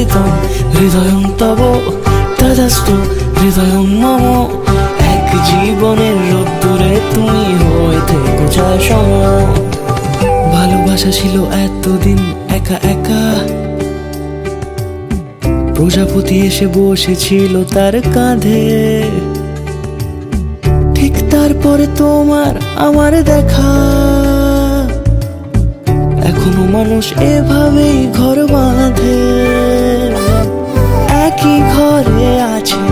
চোদিতং হৃদয়ং তব তদাস্তু হৃদয়ং মম। এক জীবনের রোদ্দুরে তুমি হয়ে থেকো ছায়া সম। ভালোবাসা ছিল এতদিন একা একা, প্রজাপতি এসে বসেছিল তার কাঁধে। ঠিক তারপরে তোমার আমার দেখা, এখনো মানুষ এভাবেই ঘর বাঁধে। একই ঘরে আছে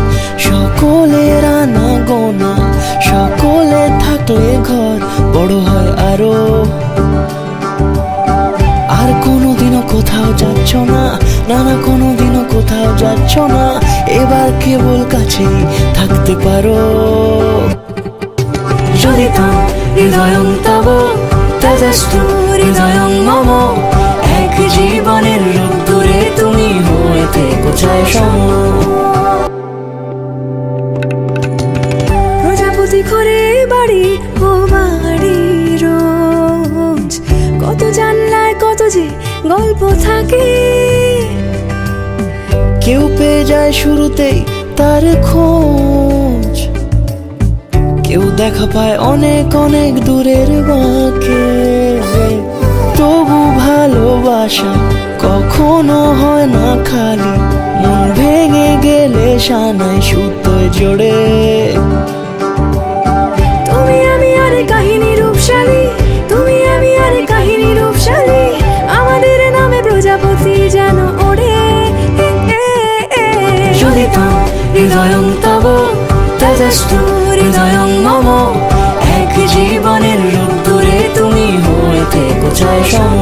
সকলের আনা গোনা, সকলে থাকলে ঘর বড় হয় আরো। আর কোনোদিনও কোথাও যাচ্ছ না, না না কোনোদিনও কোথাও যাচ্ছ না, এবার কেবল কাছেই থাকতে পারো। চোদিতং হৃদয়ং তব তদাস্তু হৃদয়ং মম। এক জীবনের রোদ্দুরে তুমি হয়ে থেকো ছায়া সম। প্রজাপতি ঘরে বাড়ি ও বাড়ি রোজ, কত জানলায় কত যে গল্প থাকে। কেউ পেয়ে যায় শুরুতেই তার খোঁজ, কেউ দেখা পায় অনেক অনেক দূরের বাঁকে। তবু ভালোবাসা কখনো হয় না খালি, মন ভেঙে গেলে সানায় সুতোয় জোড়ে। তুমি আমি আর কাহিনী রূপশালী, তুমি আমি আর কাহিনী রূপশালী, আমাদের নামে প্রজাপতি যেন ওড়ে। চোদিতং হৃদয়ং তব তদাস্তু হৃদয়ং মম। এক জীবনের রোদ্দুরে তুমি হয়ে থেকো ছায়া সম।